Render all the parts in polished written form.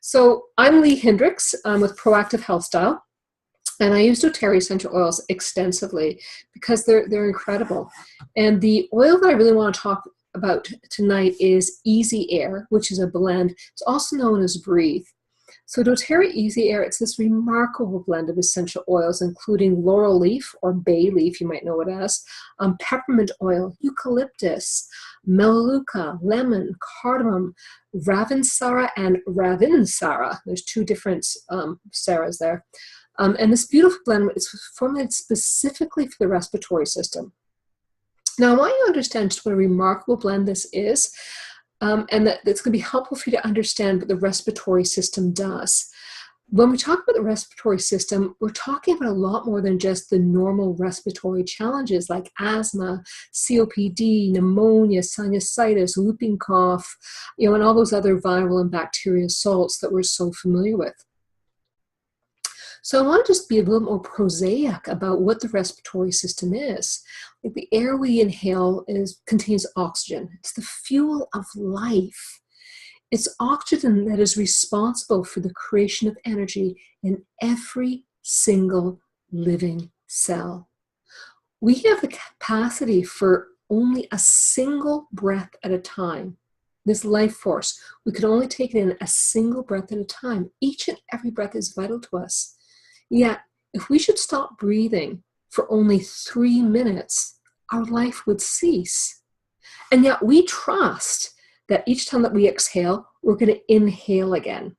So I'm Lee Hendricks. I'm with Proactive Health Style, and I use doTERRA essential oils extensively because they're incredible. And the oil that I really want to talk about tonight is Easy Air, which is a blend. It's also known as Breathe. So doTERRA Easy Air, it's this remarkable blend of essential oils, including laurel leaf or bay leaf, you might know it as, peppermint oil, eucalyptus, melaleuca, lemon, cardamom, ravinsara, and ravinsara. There's two different saras there. And this beautiful blend is formulated specifically for the respiratory system. Now, I want you to understand just what a remarkable blend this is, and that it's going to be helpful for you to understand what the respiratory system does. When we talk about the respiratory system, we're talking about a lot more than just the normal respiratory challenges like asthma, COPD, pneumonia, sinusitis, whooping cough, and all those other viral and bacterial assaults that we're so familiar with. So I want to just be a little more prosaic about what the respiratory system is. Like the air we inhale contains oxygen. It's the fuel of life. It's oxygen that is responsible for the creation of energy in every single living cell. We have the capacity for only a single breath at a time. This life force, we can only take it in a single breath at a time. Each and every breath is vital to us. Yet, if we should stop breathing for only 3 minutes, our life would cease. And yet we trust that each time that we exhale, we're going to inhale again,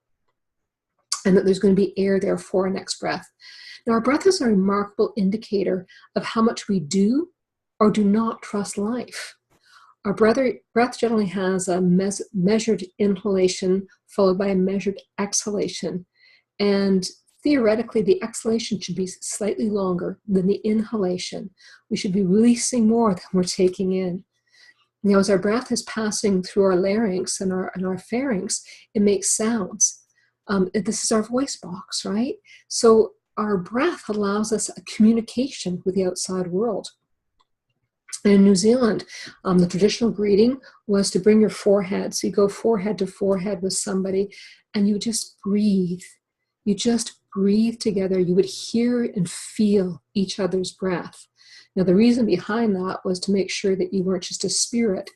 and that there's going to be air there for our next breath. Now, our breath is a remarkable indicator of how much we do or do not trust life. Our breath generally has a measured inhalation followed by a measured exhalation. And theoretically, the exhalation should be slightly longer than the inhalation. We should be releasing more than we're taking in. Now, as our breath is passing through our larynx and our pharynx, it makes sounds. This is our voice box, right? So our breath allows us a communication with the outside world. In New Zealand, the traditional greeting was to bring your forehead. So you go forehead to forehead with somebody, and you just breathe. You just breathe together. You would hear and feel each other's breath. Now, the reason behind that was to make sure that you weren't just a spirit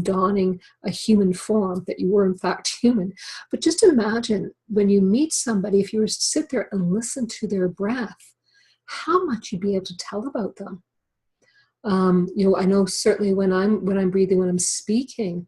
donning a human form, that you were in fact human. But just imagine when you meet somebody, if you were to sit there and listen to their breath, how much you'd be able to tell about them. I know certainly when I'm breathing, when I'm speaking,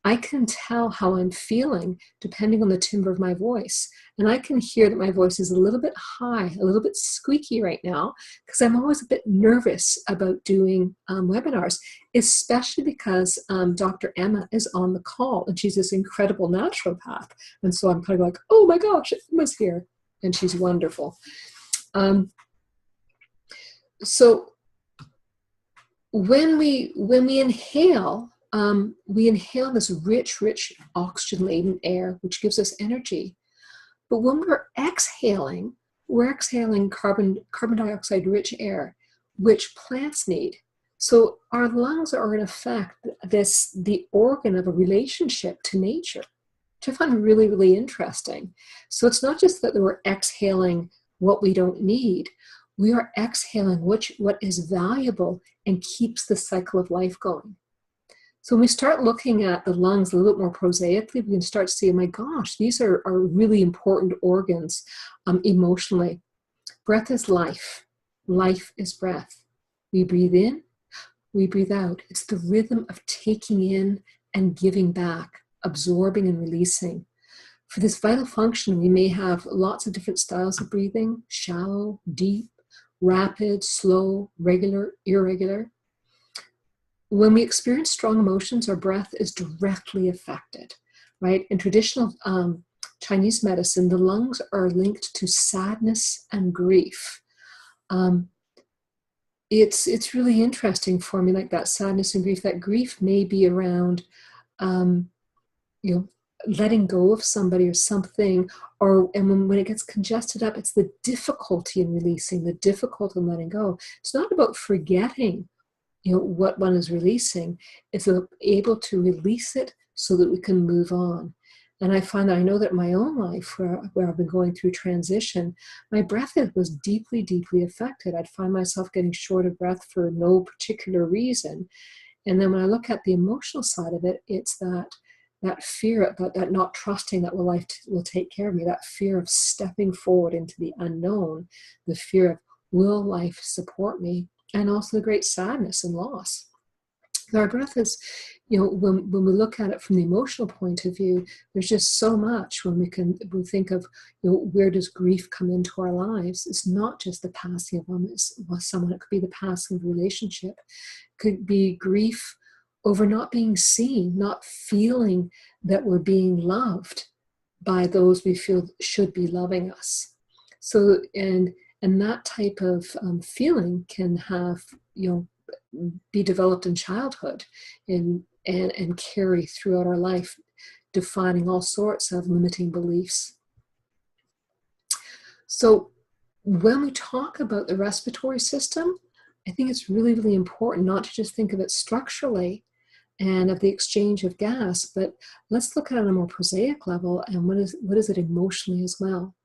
I can tell how I'm feeling depending on the timbre of my voice. And I can hear that my voice is a little bit high, a little bit squeaky right now, because I'm always a bit nervous about doing webinars, especially because Dr. Emma is on the call, and she's this incredible naturopath. And so I'm kind of like, oh my gosh, Emma's here. And she's wonderful. So when we inhale, we inhale this rich oxygen-laden air, which gives us energy. But when we're exhaling carbon dioxide-rich air, which plants need. So our lungs are in effect the organ of a relationship to nature, which I find really, really interesting. So it's not just that we're exhaling what we don't need. We are exhaling what is valuable and keeps the cycle of life going. So when we start looking at the lungs a little bit more prosaically, we can start to see, oh my gosh, these are really important organs emotionally. Breath is life. Life is breath. We breathe in, we breathe out. It's the rhythm of taking in and giving back, absorbing and releasing. For this vital function, we may have lots of different styles of breathing: shallow, deep, rapid, slow, regular, irregular. When we experience strong emotions, our breath is directly affected, right? In traditional Chinese medicine, the lungs are linked to sadness and grief. It's really interesting for me, like that sadness and grief. That grief may be around, letting go of somebody or something, and when it gets congested up, it's the difficulty in releasing, the difficulty in letting go. It's not about forgetting what one is releasing. It's able to release it so that we can move on. And I find that I know that in my own life, where I've been going through transition, my breath was deeply, deeply affected. I'd find myself getting short of breath for no particular reason. And then when I look at the emotional side of it, it's that fear, that not trusting that life will take care of me, that fear of stepping forward into the unknown, the fear of will life support me, and also the great sadness and loss. Our breath is, when we look at it from the emotional point of view, there's just so much when we think of, where does grief come into our lives? It's not just the passing of someone. It could be the passing of a relationship. It could be grief over not being seen, not feeling that we're being loved by those we feel should be loving us. So, and that type of feeling can have, be developed in childhood and carry throughout our life, defining all sorts of limiting beliefs. So when we talk about the respiratory system, I think it's really, really important not to just think of it structurally and of the exchange of gas, but let's look at it on a more prosaic level and what is it emotionally as well.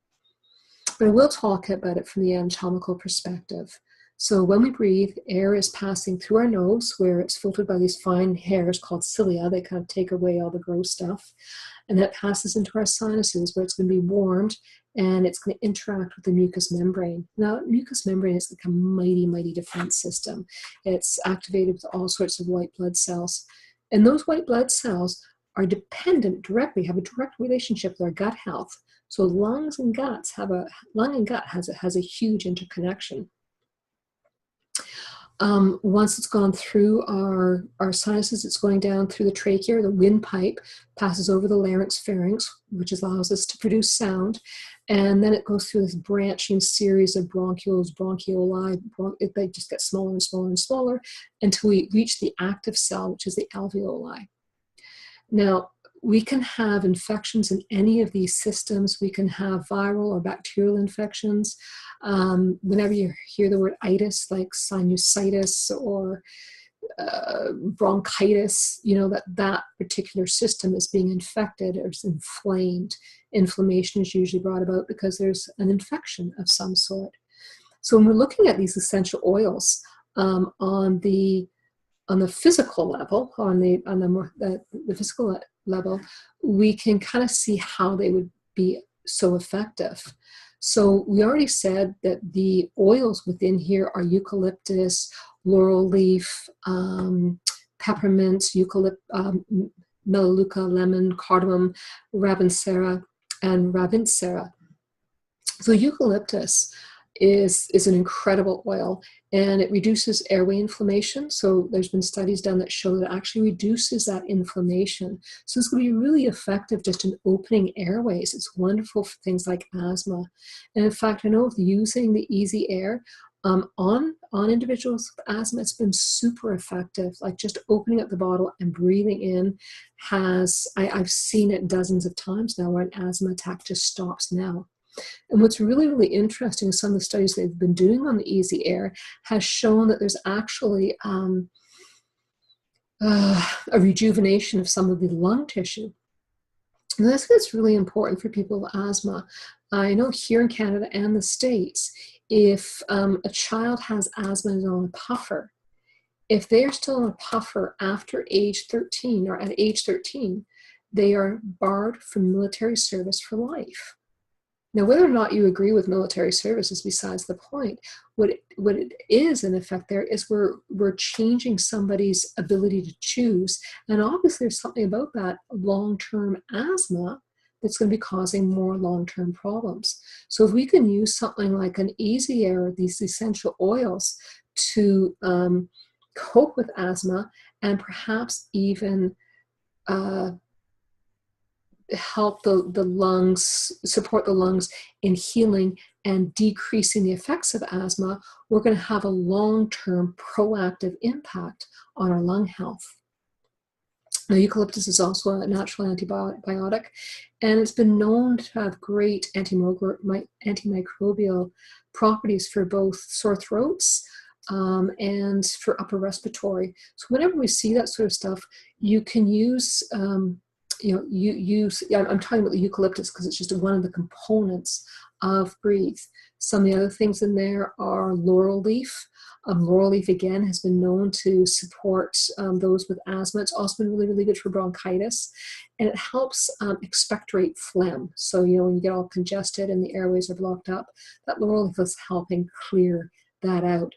But I will talk about it from the anatomical perspective. So when we breathe, air is passing through our nose, where it's filtered by these fine hairs called cilia. They kind of take away all the gross stuff. And that passes into our sinuses, where it's going to be warmed, and it's going to interact with the mucous membrane. Now, mucous membrane is like a mighty, mighty defense system. It's activated with all sorts of white blood cells. And those white blood cells are dependent directly, have a direct relationship with our gut health. So lung and gut has a huge interconnection. Once it's gone through our sinuses, it's going down through the trachea, the windpipe, passes over the larynx, pharynx, which allows us to produce sound. And then it goes through this branching series of bronchioles, bronchioli. They just get smaller and smaller and smaller until we reach the active cell, which is the alveoli. Now, we can have infections in any of these systems. We can have viral or bacterial infections. Whenever you hear the word itis, like sinusitis or bronchitis, that particular system is being infected or is inflamed. Inflammation is usually brought about because there's an infection of some sort. So when we're looking at these essential oils on the physical level, on the physical level, we can kind of see how they would be so effective. So we already said that the oils within here are eucalyptus, laurel leaf, peppermint, melaleuca, lemon, cardamom, ravinsara, and ravinsara. So eucalyptus is an incredible oil, and it reduces airway inflammation. So there's been studies done that show that it actually reduces that inflammation. So it's going to be really effective just in opening airways. It's wonderful for things like asthma. And in fact, I know of using the Easy Air on individuals with asthma, it's been super effective. Like just opening up the bottle and breathing in I've seen it dozens of times now where an asthma attack just stops now. And what's really, really interesting is some of the studies they've been doing on the Easy Air has shown that there's actually a rejuvenation of some of the lung tissue. And that's really important for people with asthma. I know here in Canada and the States, if a child has asthma and is on a puffer, if they are still on a puffer after age 13 or at age 13, they are barred from military service for life. Now, whether or not you agree with military service is besides the point. What it is, in effect, there is we're changing somebody's ability to choose. And obviously, there's something about that long-term asthma that's going to be causing more long-term problems. So if we can use something like an Easy Air, these essential oils, to cope with asthma and perhaps even help the lungs, support the lungs in healing and decreasing the effects of asthma, we're going to have a long-term proactive impact on our lung health. Now, eucalyptus is also a natural antibiotic, and it's been known to have great antimicrobial properties for both sore throats and for upper respiratory. So whenever we see that sort of stuff, you can use I'm talking about the eucalyptus because it's just one of the components of breathe. Some of the other things in there are laurel leaf. Laurel leaf, again, has been known to support those with asthma. It's also been really, really good for bronchitis. And it helps expectorate phlegm. So, when you get all congested and the airways are blocked up, that laurel leaf is helping clear that out.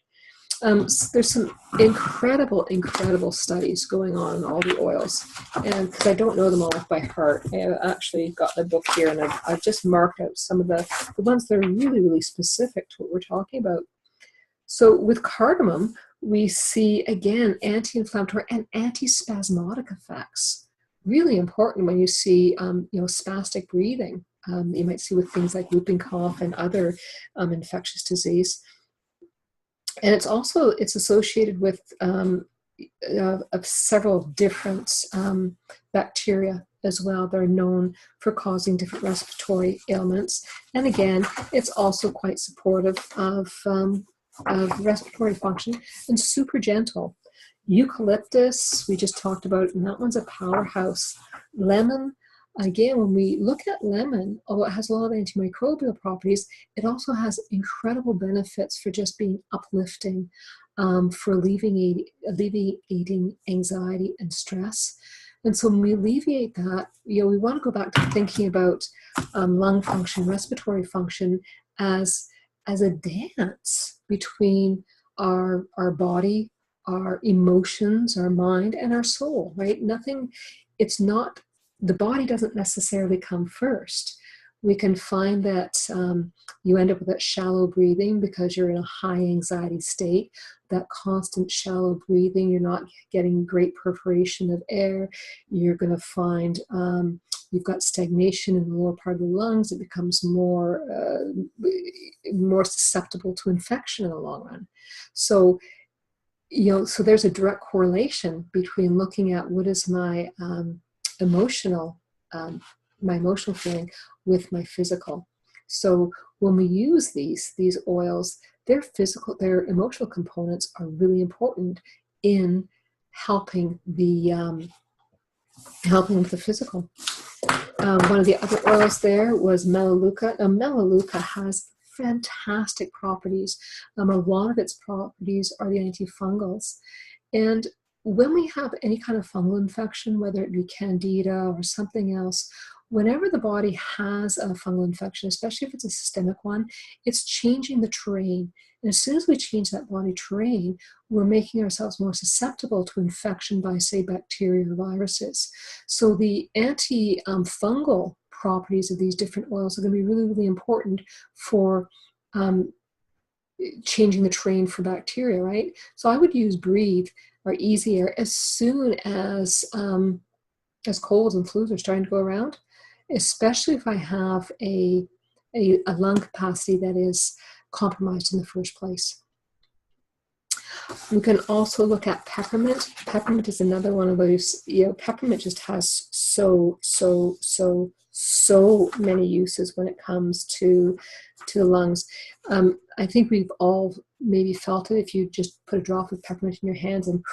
There's some incredible studies going on in all the oils, and because I don't know them all by heart, I actually got the book here, and I've just marked out some of the ones that are really, really specific to what we're talking about. So with cardamom, we see, again, anti-inflammatory and antispasmodic effects. Really important when you see, spastic breathing. You might see with things like whooping cough and other infectious disease. And it's associated with of several different bacteria as well. They're known for causing different respiratory ailments. And again, it's also quite supportive of respiratory function and super gentle. Eucalyptus, we just talked about, and that one's a powerhouse. Lemon, again, when we look at lemon, although it has a lot of antimicrobial properties, it also has incredible benefits for just being uplifting, for alleviating anxiety and stress. And so when we alleviate that, we want to go back to thinking about lung function, respiratory function as a dance between our body, our emotions, our mind, and our soul, right? The body doesn't necessarily come first. We can find that you end up with that shallow breathing because you're in a high anxiety state. That constant shallow breathing, you're not getting great perforation of air. You're going to find you've got stagnation in the lower part of the lungs. It becomes more susceptible to infection in the long run. So, so there's a direct correlation between looking at what is my emotional feeling with my physical. So when we use these oils, their emotional components are really important in helping with the physical. One of the other oils there was melaleuca. Now, melaleuca has fantastic properties. A lot of its properties are the antifungals. And when we have any kind of fungal infection, whether it be candida or something else, whenever the body has a fungal infection, especially if it's a systemic one, it's changing the terrain. And as soon as we change that body terrain, we're making ourselves more susceptible to infection by, say, bacteria or viruses. So the anti-fungal properties of these different oils are going to be really, really important for changing the terrain for bacteria, right? So I would use Breathe or Easy Air as soon as colds and flus are starting to go around, especially if I have a lung capacity that is compromised in the first place. We can also look at peppermint. Peppermint is another one of those, peppermint just has so many uses when it comes to the lungs. I think we've all maybe felt it. If you just put a drop of peppermint in your hands and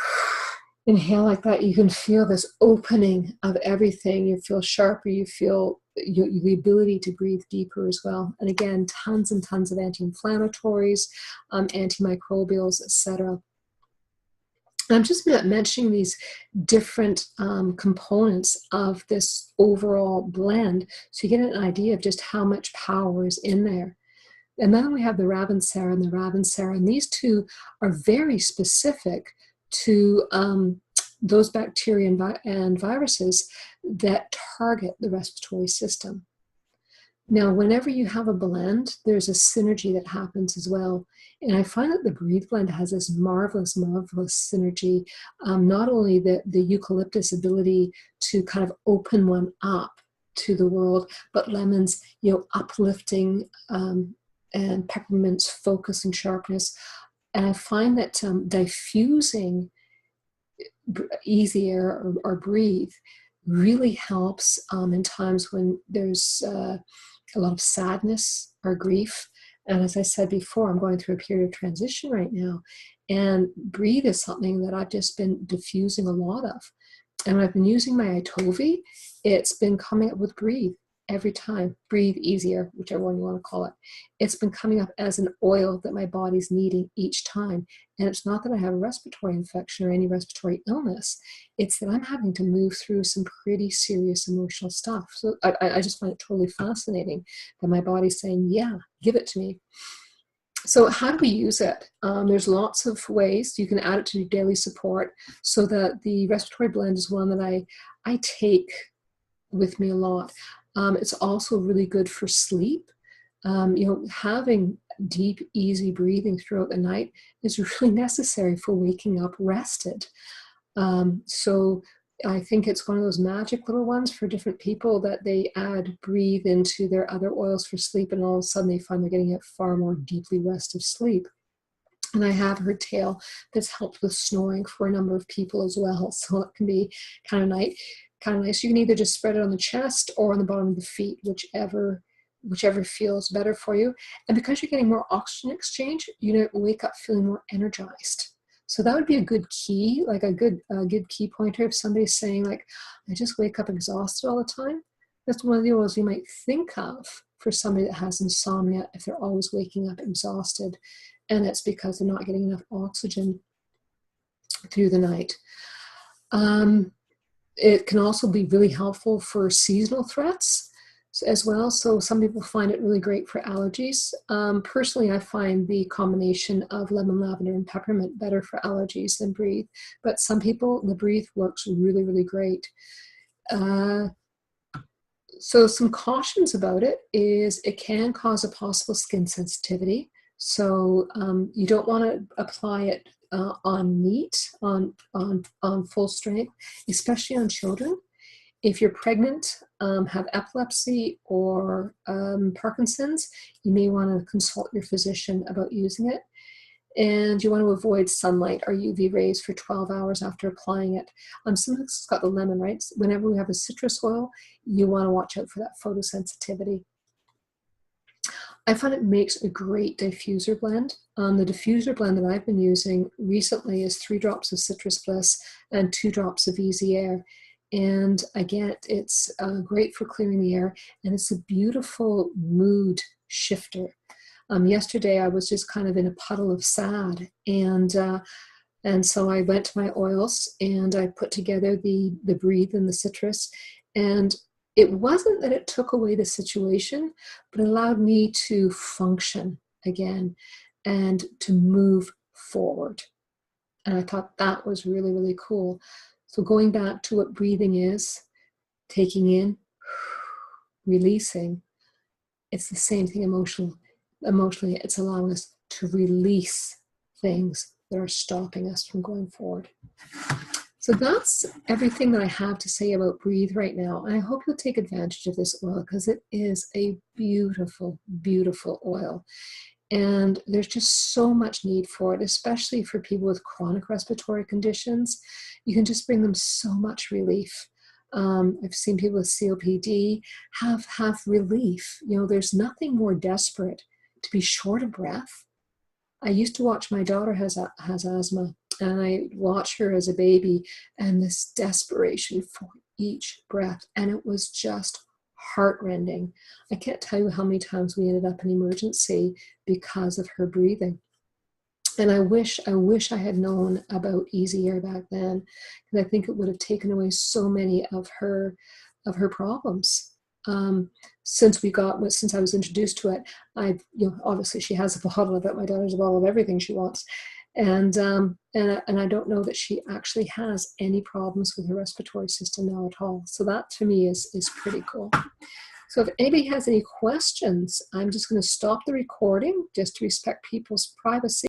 inhale like that, you can feel this opening of everything. You feel sharper, you feel the ability to breathe deeper as well. And again, tons and tons of anti-inflammatories, antimicrobials, etc. I'm just mentioning these different components of this overall blend so you get an idea of just how much power is in there. And then we have the Ravinsara and the Ravinsara, and these two are very specific to those bacteria and viruses that target the respiratory system. Now, whenever you have a blend, there's a synergy that happens as well. And I find that the Breathe blend has this marvelous synergy. Not only the eucalyptus ability to kind of open one up to the world, but lemons, uplifting, and peppermint's focus and sharpness. And I find that diffusing Easy Air or Breathe really helps in times when there's a lot of sadness or grief. And as I said before, I'm going through a period of transition right now. And Breathe is something that I've just been diffusing a lot of. And when I've been using my Itovi, it's been coming up with Breathe every time. Breathe Easier, whichever one you want to call it. It's been coming up as an oil that my body's needing each time. And it's not that I have a respiratory infection or any respiratory illness. It's that I'm having to move through some pretty serious emotional stuff. So I just find it totally fascinating that my body's saying, yeah, give it to me. So how do we use it? There's lots of ways. You can add it to your daily support. So that the respiratory blend is one that I take with me a lot. It's also really good for sleep. Having deep, easy breathing throughout the night is really necessary for waking up rested. So I think it's one of those magic little ones for different people that they add Breathe into their other oils for sleep, and all of a sudden they find they're getting a far more deeply rested sleep. And I have heard tale that's helped with snoring for a number of people as well. So it can be kind of nice. You can either just spread it on the chest or on the bottom of the feet, whichever feels better for you. And because you're getting more oxygen exchange, you wake up feeling more energized. So that would be a good key, like a good key pointer. If somebody's saying like, I just wake up exhausted all the time, that's one of the oils you might think of for somebody that has insomnia if they're always waking up exhausted. And it's because they're not getting enough oxygen through the night. It can also be really helpful for seasonal threats as well. So some people find it really great for allergies. Personally, I find the combination of lemon, lavender, and peppermint better for allergies than Breathe. But some people, the Breathe works really, really great. So some cautions about it is it can cause a possible skin sensitivity. So you don't want to apply it on meat, on full strength, especially on children. If you're pregnant, have epilepsy or Parkinson's, you may want to consult your physician about using it. And you want to avoid sunlight or UV rays for 12 hours after applying it. Sometimes it's got the lemon, right? Whenever we have a citrus oil, you want to watch out for that photosensitivity. I find it makes a great diffuser blend. The diffuser blend that I've been using recently is 3 drops of Citrus Bliss and 2 drops of Easy Air. And again, it's great for clearing the air, and it's a beautiful mood shifter. Yesterday, I was just kind of in a puddle of sad, and so I went to my oils and I put together the Breathe and the citrus, and it wasn't that it took away the situation, but it allowed me to function again and to move forward. And I thought that was really, really cool. So going back to what breathing is, taking in, releasing, it's the same thing emotionally. It's allowing us to release things that are stopping us from going forward. So that's everything that I have to say about Breathe right now. And I hope you'll take advantage of this oil because it is a beautiful, beautiful oil. And there's just so much need for it, especially for people with chronic respiratory conditions. You can just bring them so much relief. I've seen people with COPD have relief. There's nothing more desperate to be short of breath. I used to watch, my daughter has asthma, and I watched her as a baby, and this desperation for each breath, and it was just heartrending. I can't tell you how many times we ended up in emergency because of her breathing. And I wish I had known about Easy Air back then, because I think it would have taken away so many of her problems. Since I was introduced to it, obviously she has a bottle of it. My daughter's a bottle of everything she wants. And I don't know that she actually has any problems with her respiratory system now at all. So that to me is pretty cool. So if anybody has any questions, I'm just going to stop the recording just to respect people's privacy.